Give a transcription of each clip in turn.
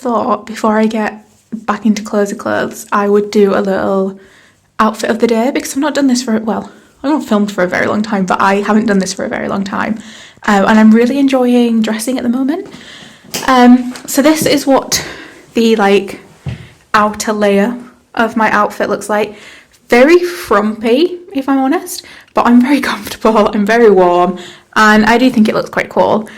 thought before I get back into clothes, I would do a little outfit of the day, because I've not done this for, well, I've not filmed for a very long time, but I haven't done this for a very long time. And I'm really enjoying dressing at the moment. So this is what the like outer layer of my outfit looks like. Very frumpy, if I'm honest, but I'm very comfortable, I'm very warm, and I do think it looks quite cool.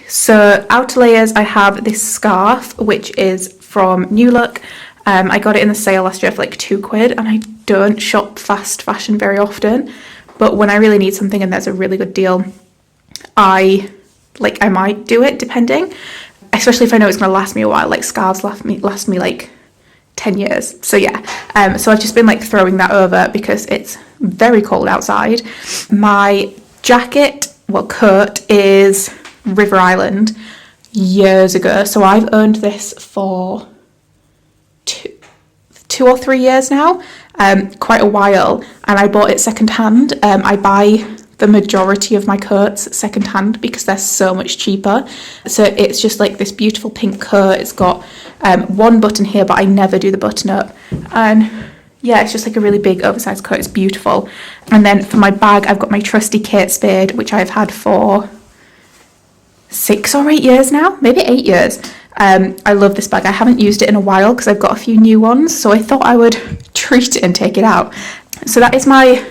So outer layers, I have this scarf, which is from New Look. I got it in the sale last year for like £2, and I don't shop fast fashion very often, but when I really need something and there's a really good deal, I might do it, depending, especially if I know it's going to last me a while. Like scarves last me like 10 years. So yeah, so I've just been like throwing that over because it's very cold outside. My jacket, well, coat, is River Island years ago, so I've owned this for two or 3 years now, quite a while, and I bought it secondhand. I buy the majority of my coats secondhand because they're so much cheaper. So it's just like this beautiful pink coat. It's got one button here, but I never do the button up, and yeah, it's just like a really big oversized coat. It's beautiful. And then for my bag, I've got my trusty Kate Spade, which I've had for 6 or 8 years now, maybe 8 years. I love this bag. I haven't used it in a while because I've got a few new ones, so I thought I would treat it and take it out. So that is my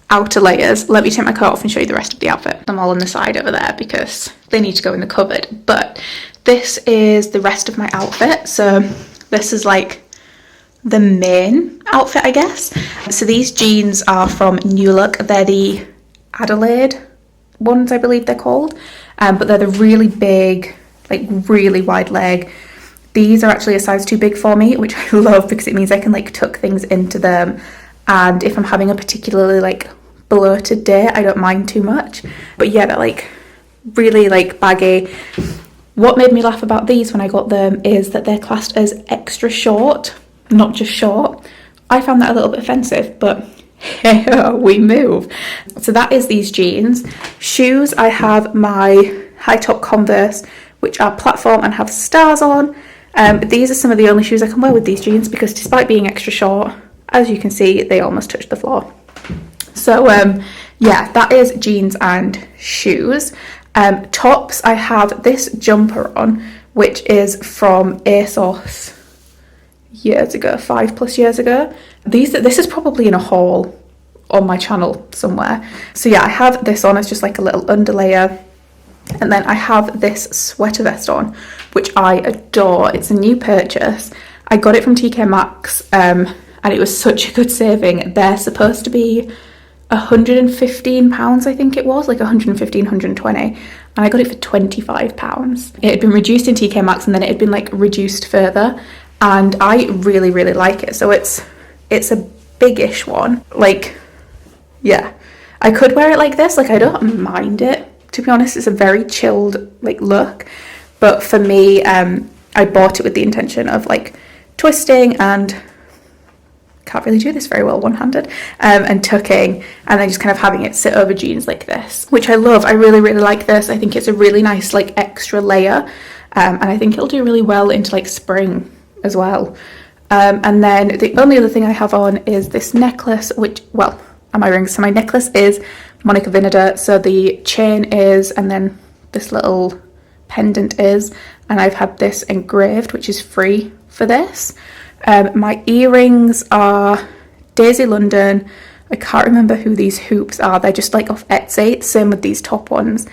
outer layers. Let me take my coat off and show you the rest of the outfit. I'm all on the side over there because they need to go in the cupboard, but this is the rest of my outfit. So this is like the main outfit, I guess. So these jeans are from New Look. They're the Adelaide ones, I believe they're called, but they're the really big, like really wide leg. These are actually a size too big for me, which I love because it means I can like tuck things into them, and if I'm having a particularly like bloated day, I don't mind too much. But yeah, they're like really like baggy. What made me laugh about these when I got them is that they're classed as extra short, not just short. I found that a little bit offensive, but hey, we move. So that is these jeans. Shoes, I have my high top Converse, which are platform and have stars on. These are some of the only shoes I can wear with these jeans because despite being extra short, as you can see, they almost touch the floor. So yeah, that is jeans and shoes. Tops, I have this jumper on, which is from ASOS years ago, 5+ years ago. This is probably in a haul on my channel somewhere. So yeah, I have this on as just like a little underlayer. And then I have this sweater vest on, which I adore. It's a new purchase. I got it from TK Maxx, and it was such a good saving. They're supposed to be £115, I think it was, like 115, 120, and I got it for £25. It had been reduced in TK Maxx, and then it had been like reduced further, and I really, really like it. So it's a biggish one. Like, yeah, I could wear it like this. Like, I don't mind it. To be honest, it's a very chilled like look, but for me, I bought it with the intention of like twisting, and can't really do this very well one-handed, and tucking, and then just kind of having it sit over jeans like this, which I love. I really, really like this. I think it's a really nice like extra layer, and I think it'll do really well into like spring as well. And then the only other thing I have on is this necklace, which, well, and my rings. So my necklace is Monica Vinader, so the chain is, and then this little pendant is, and I've had this engraved, which is free for this. My earrings are Daisy London. I can't remember who these hoops are. They're just like off Etsy. Same with these top ones.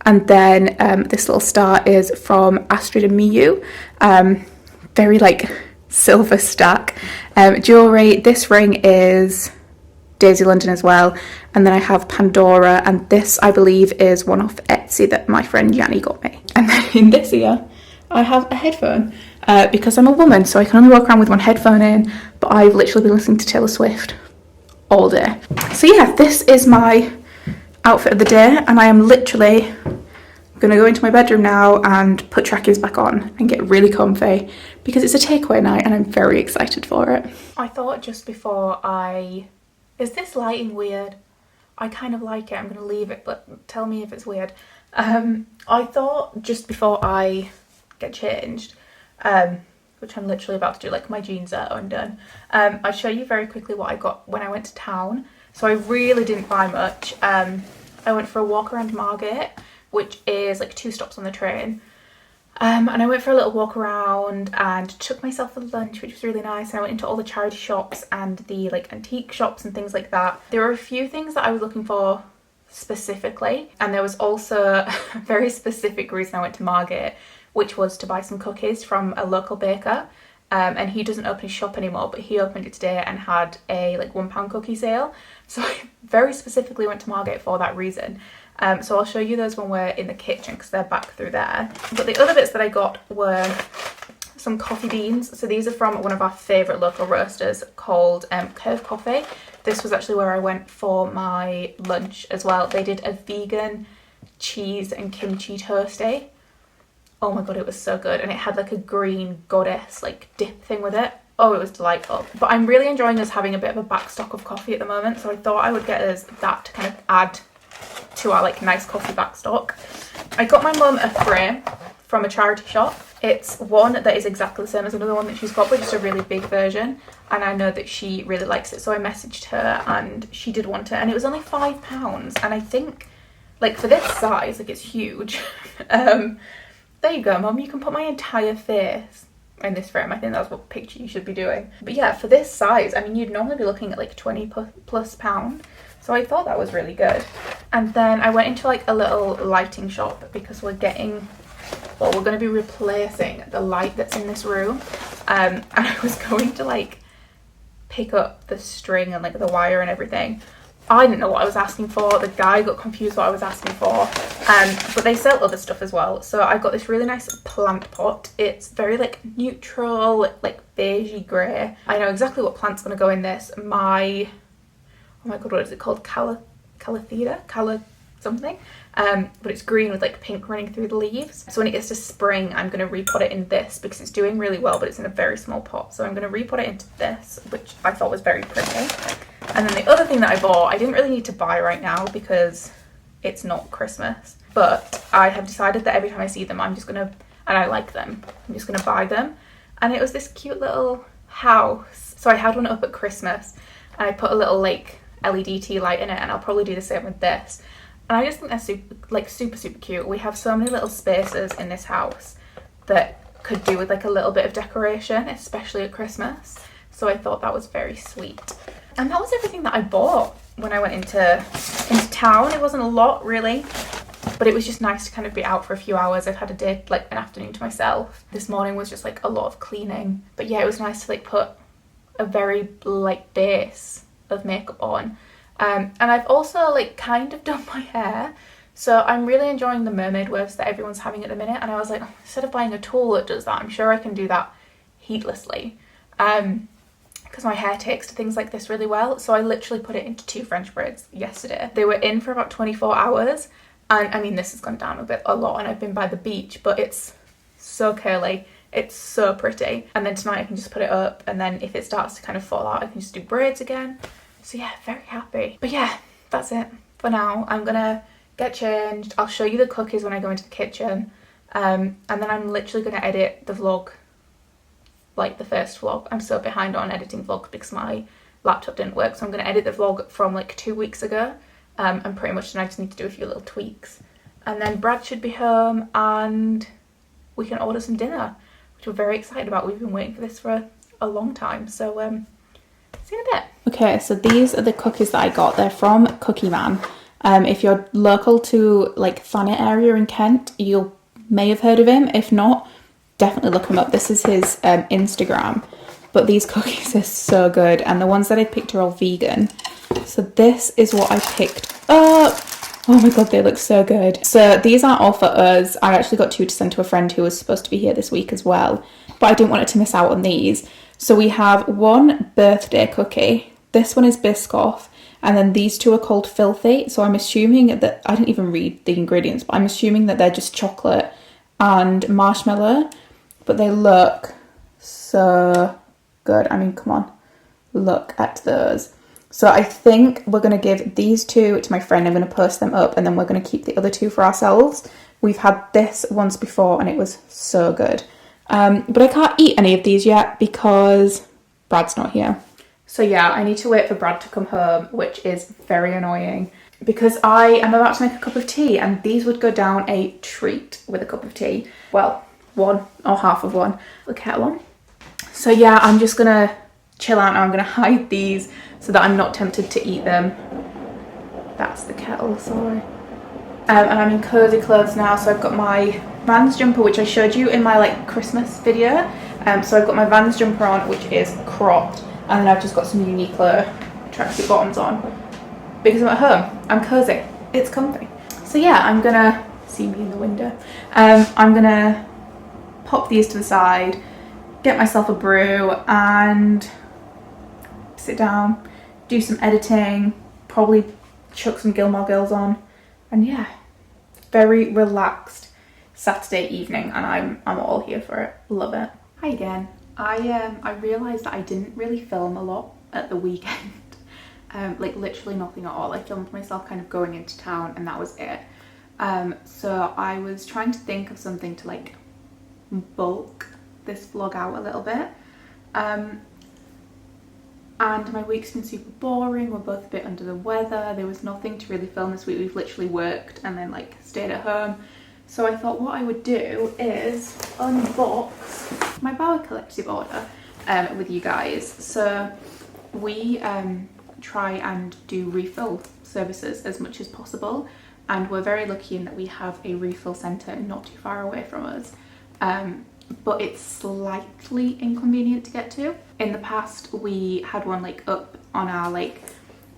And then this little star is from Astrid and Miyu. Very like silver stack. Jewellery, this ring is Daisy London as well, and then I have Pandora, and this I believe is one off Etsy that my friend Yanni got me. And then in this ear I have a headphone, because I'm a woman, so I can only walk around with one headphone in, but I've literally been listening to Taylor Swift all day. So yeah, this is my outfit of the day, and I am literally gonna go into my bedroom now and put trackies back on and get really comfy because it's a takeaway night and I'm very excited for it. I thought just before is this lighting weird? I kind of like it. I'm going to leave it, but tell me if it's weird. I thought just before I get changed, which I'm literally about to do, like my jeans are undone. I'll show you very quickly what I got when I went to town. So I really didn't buy much. I went for a walk around Margate, which is like 2 stops on the train. And I went for a little walk around and took myself a lunch, which was really nice. And I went into all the charity shops and the like antique shops and things like that. There were a few things that I was looking for specifically, and there was also a very specific reason I went to Margate, which was to buy some cookies from a local baker. And he doesn't open his shop anymore, but he opened it today and had a like £1 cookie sale. So I very specifically went to Margate for that reason. So I'll show you those when we're in the kitchen because they're back through there. But the other bits that I got were some coffee beans. So these are from one of our favourite local roasters called Curve Coffee. This was actually where I went for my lunch as well. They did a vegan cheese and kimchi toasty. Oh my god, it was so good. And it had like a green goddess like dip thing with it. Oh, it was delightful. But I'm really enjoying us having a bit of a backstock of coffee at the moment. So I thought I would get us that to kind of add to our like nice coffee backstock. I got my mum a frame from a charity shop. It's one that is exactly the same as another one that she's got, but just a really big version. And I know that she really likes it. So I messaged her and she did want it. And it was only £5. And I think like for this size, like it's huge. There you go, Mum. You can put my entire face in this frame. I think that's what picture you should be doing. But yeah, for this size, I mean, you'd normally be looking at like 20 plus pound. So I thought that was really good. And then I went into like a little lighting shop because we're going to be replacing the light that's in this room. And I was going to like pick up the string and like the wire and everything. I didn't know what I was asking for. The guy got confused what I was asking for. But they sell other stuff as well. So I got this really nice plant pot. It's very like neutral, like beigey grey. I know exactly what plant's going to go in this. Oh my god, what is it called? Cala something. But it's green with like pink running through the leaves. So when it gets to spring, I'm going to repot it in this because it's doing really well, but it's in a very small pot. So I'm going to repot it into this, which I thought was very pretty. And then the other thing that I bought, I didn't really need to buy right now because it's not Christmas. But I have decided that every time I see them, I'm just going to, and I like them, I'm just going to buy them. And it was this cute little house. So I had one up at Christmas and I put a little like LED tea light in it, and I'll probably do the same with this. And I just think they're super cute. We have so many little spaces in this house that could do with like a little bit of decoration, especially at Christmas. So I thought that was very sweet. And that was everything that I bought when I went into town. It wasn't a lot really, but it was just nice to kind of be out for a few hours. I've had a day, like an afternoon to myself. This morning was just like a lot of cleaning. But yeah, it was nice to like put a very light base of makeup on. And I've also like kind of done my hair. So I'm really enjoying the mermaid waves that everyone's having at the minute. And I was like, oh, instead of buying a tool that does that, I'm sure I can do that heatlessly. Because my hair takes to things like this really well. So I literally put it into 2 French braids yesterday. They were in for about 24 hours. And I mean, this has gone down a lot and I've been by the beach, but it's so curly. It's so pretty. And then tonight I can just put it up, and then if it starts to kind of fall out, I can just do braids again. So yeah, very happy. But yeah, that's it for now. I'm gonna get changed. I'll show you the cookies when I go into the kitchen. And then I'm literally gonna edit the vlog, like the first vlog. I'm so behind on editing vlogs because my laptop didn't work. So I'm gonna edit the vlog from like 2 weeks ago. And pretty much then I just need to do a few little tweaks. And then Brad should be home and we can order some dinner, which we're very excited about. We've been waiting for this for a long time. So see you in a bit. Okay, so these are the cookies that I got. They're from Cookie Man. If you're local to like Thanet area in Kent, you may have heard of him. If not, definitely look him up. This is his Instagram. But these cookies are so good, and the ones that I picked are all vegan. So this is what I picked up. Oh my god, they look so good. So these aren't all for us. I actually got 2 to send to a friend who was supposed to be here this week as well, but I didn't want her to miss out on these. So we have one birthday cookie. This one is Biscoff, and then these 2 are called Filthy. So I'm assuming that, I didn't even read the ingredients, but I'm assuming that they're just chocolate and marshmallow, but they look so good. I mean, come on, look at those. So I think we're going to give these 2 to my friend. I'm going to post them up, and then we're going to keep the other 2 for ourselves. We've had this once before and it was so good. But I can't eat any of these yet because Brad's not here. So yeah, I need to wait for Brad to come home, which is very annoying because I am about to make a cup of tea and these would go down a treat with a cup of tea. Well, one or half of one. The kettle on. So yeah, I'm just gonna chill out now. I'm gonna hide these so that I'm not tempted to eat them. That's the kettle, sorry. And I'm in cozy clothes now, so I've got my Vans jumper, which I showed you in my like Christmas video. So I've got my Vans jumper on, which is cropped, and then I've just got some Uniqlo tracksuit bottoms on because I'm at home. I'm cozy. It's comfy. So yeah, I'm gonna see me in the window. I'm gonna pop these to the side, get myself a brew, and sit down, do some editing, probably chuck some Gilmore Girls on, and yeah, very relaxed Saturday evening, and I'm all here for it. Love it. Hi again. I realised that I didn't really film a lot at the weekend. Like literally nothing at all. I filmed myself kind of going into town and that was it. So I was trying to think of something to like bulk this vlog out a little bit. And my week's been super boring. We're both a bit under the weather. There was nothing to really film this week. We've literally worked and then like stayed at home. So I thought what I would do is unbox my Bauer collective order with you guys. So we try and do refill services as much as possible. And we're very lucky in that we have a refill centre not too far away from us. But it's slightly inconvenient to get to. In the past, we had one like up on our like,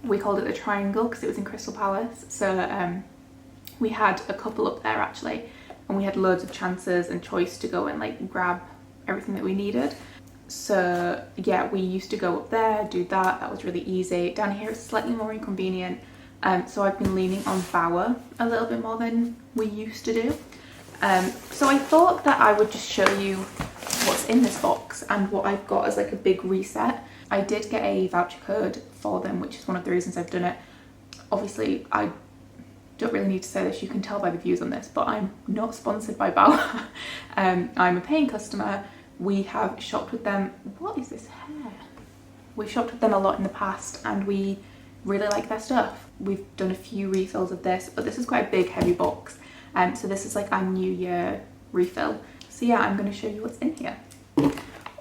we called it the Triangle because it was in Crystal Palace. So we had a couple up there actually, and we had loads of chances and choice to go and like grab everything that we needed. So yeah, we used to go up there, do that. That was really easy. Down here it's slightly more inconvenient. So I've been leaning on Bauer a little bit more than we used to do. So I thought that I would just show you what's in this box and what I've got as like a big reset. I did get a voucher code for them, which is one of the reasons I've done it. Obviously, I don't really need to say this, you can tell by the views on this, but I'm not sponsored by Bauer. I'm a paying customer. We have shopped with them. What is this hair? We've shopped with them a lot in the past and we really like their stuff. We've done a few refills of this, but this is quite a big heavy box. So this is like our New Year refill. So yeah, I'm going to show you what's in here.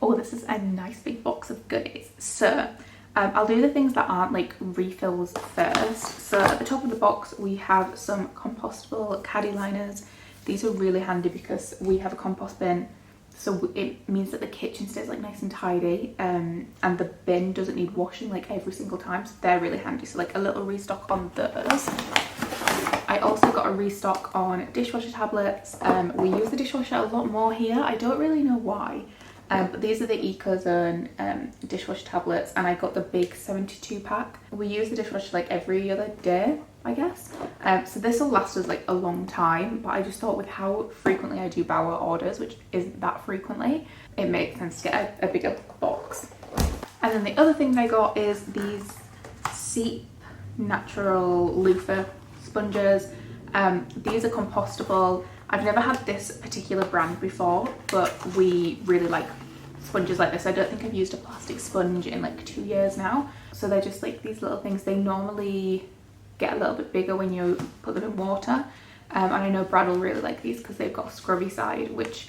Oh, this is a nice big box of goodies. So I'll do the things that aren't like refills first. So at the top of the box, we have some compostable caddy liners. These are really handy because we have a compost bin. So it means that the kitchen stays like nice and tidy, and the bin doesn't need washing like every single time. So they're really handy. So like a little restock on those. I also got a restock on dishwasher tablets. We use the dishwasher a lot more here. I don't really know why, but these are the EcoZone dishwasher tablets, and I got the big 72 pack. We use the dishwasher like every other day, I guess. So this will last us like a long time, but I just thought with how frequently I do Bauer orders, which isn't that frequently, it makes sense to get a bigger box. And then the other thing I got is these Seep natural loofah sponges. These are compostable. I've never had this particular brand before, but we really like sponges like this. I don't think I've used a plastic sponge in like 2 years now. So they're just like these little things. They normally get a little bit bigger when you put them in water. And I know Brad will really like these because they've got a scrubby side, which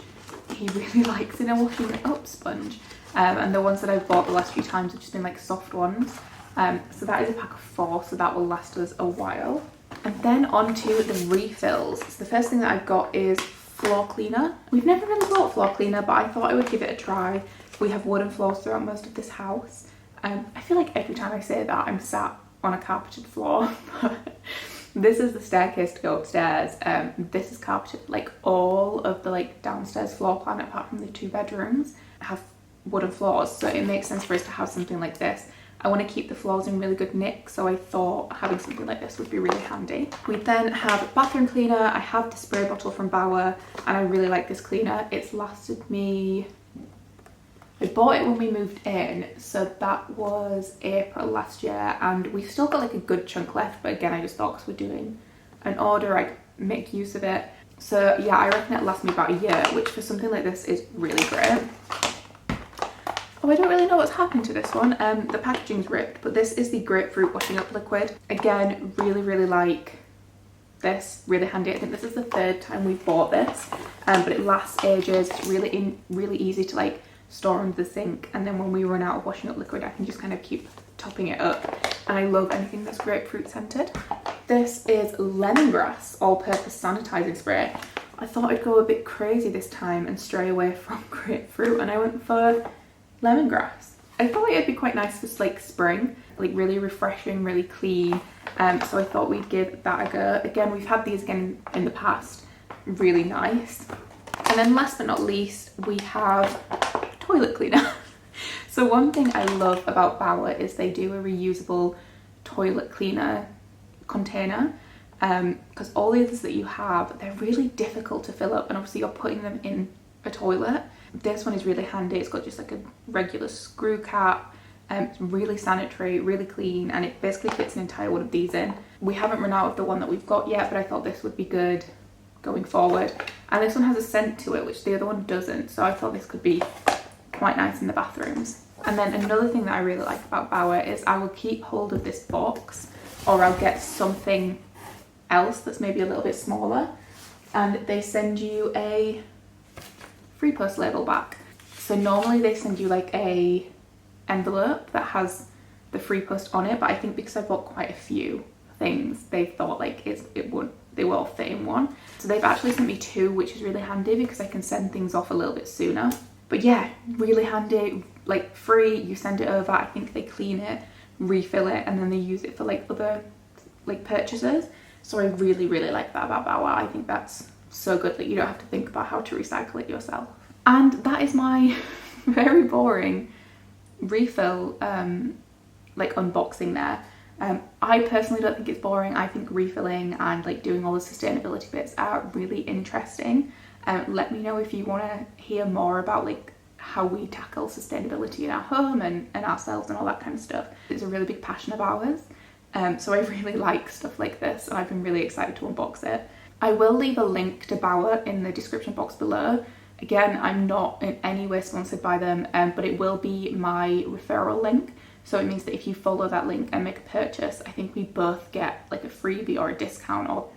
he really likes in a washing up sponge. And the ones that I've bought the last few times have just been like soft ones. So that is a pack of 4, so that will last us a while. And then on to the refills. So the first thing that I've got is floor cleaner. We've never really bought floor cleaner, but I thought I would give it a try. We have wooden floors throughout most of this house. I feel like every time I say that I'm sat on a carpeted floor. This is the staircase to go upstairs. This is carpeted. Like all of the like downstairs floor plan apart from the 2 bedrooms have wooden floors, so it makes sense for us to have something like this. I want to keep the floors in really good nick, so I thought having something like this would be really handy. We then have bathroom cleaner. I have the spray bottle from Bauer and I really like this cleaner. It's lasted me, I bought it when we moved in, so that was April last year, and we've still got like a good chunk left, but again I just thought because we're doing an order I'd make use of it. So yeah, I reckon it'll last me about a year, which for something like this is really great. Oh, I don't really know what's happened to this one. The packaging's ripped, but this is the grapefruit washing up liquid. Again, really like this, really handy. I think this is the 3rd time we've bought this, but it lasts ages. It's really easy to like store under the sink, and then when we run out of washing up liquid, I can just kind of keep topping it up. And I love anything that's grapefruit scented. This is lemongrass all-purpose sanitizing spray. I thought I'd go a bit crazy this time and stray away from grapefruit, and I went for lemongrass. I thought it'd be quite nice for like spring, like really refreshing, really clean. So I thought we'd give that a go. Again, we've had these again in the past. Really nice. And then last but not least, we have toilet cleaner. So one thing I love about Bauer is they do a reusable toilet cleaner container, because all the others that you have, they're really difficult to fill up, and obviously you're putting them in a toilet. This one is really handy. It's got just like a regular screw cap. It's really sanitary, really clean, and it basically fits an entire one of these in. We haven't run out of the one that we've got yet, but I thought this would be good going forward. And this one has a scent to it, which the other one doesn't, so I thought this could be quite nice in the bathrooms. And then another thing that I really like about Bauer is I will keep hold of this box, or I'll get something else that's maybe a little bit smaller, and they send you a free post label back. So normally they send you like a envelope that has the free post on it, but I think because I bought quite a few things, they thought like they will all fit in one. So they've actually sent me 2, which is really handy because I can send things off a little bit sooner. But yeah, really handy, like free, you send it over, I think they clean it, refill it, and then they use it for like other like purchases. So I really like that about Bauer. I think that's so good that you don't have to think about how to recycle it yourself. And that is my very boring refill like unboxing there. I personally don't think it's boring. I think refilling and like doing all the sustainability bits are really interesting. Let me know if you want to hear more about like how we tackle sustainability in our home and ourselves and all that kind of stuff. It's a really big passion of ours. So I really like stuff like this, and I've been really excited to unbox it. I will leave a link to Bauer in the description box below. Again, I'm not in any way sponsored by them, but it will be my referral link. So it means that if you follow that link and make a purchase, I think we both get like a freebie or a discount or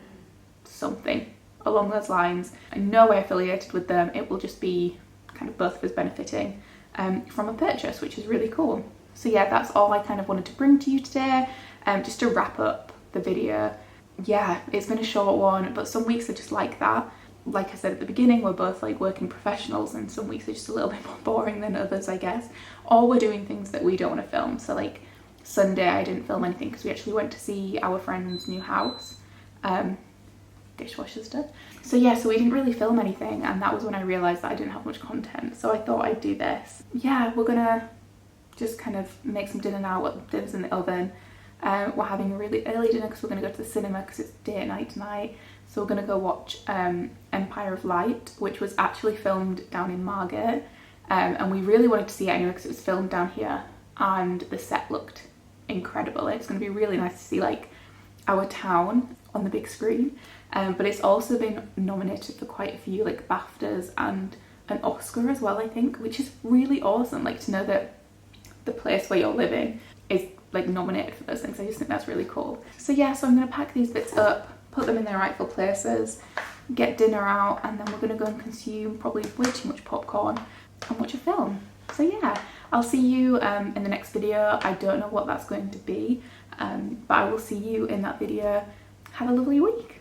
something along those lines. I'm no way affiliated with them. It will just be kind of both of us benefiting from a purchase, which is really cool. So yeah, that's all I kind of wanted to bring to you today. Just to wrap up the video. Yeah, it's been a short one, but some weeks are just like that. Like I said at the beginning, we're both like working professionals, and some weeks are just a little bit more boring than others, I guess. Or we're doing things that we don't want to film. So like Sunday I didn't film anything because we actually went to see our friend's new house. Dishwasher's done. So yeah, so we didn't really film anything, and that was when I realised that I didn't have much content. So I thought I'd do this. Yeah, we're gonna just kind of make some dinner now. Dinner's in the oven. We're having a really early dinner because we're going to go to the cinema because it's date night tonight. So we're going to go watch Empire of Light, which was actually filmed down in Margate. And we really wanted to see it anyway because it was filmed down here, and the set looked incredible. It's going to be really nice to see like our town on the big screen. But it's also been nominated for quite a few like BAFTAs and an Oscar as well, I think, which is really awesome. Like to know that the place where you're living is like nominated for those things. I just think that's really cool. So yeah, so I'm going to pack these bits up, put them in their rightful places, get dinner out, and then we're going to go and consume probably way too much popcorn and watch a film. So yeah, I'll see you in the next video. I don't know what that's going to be, but I will see you in that video. Have a lovely week.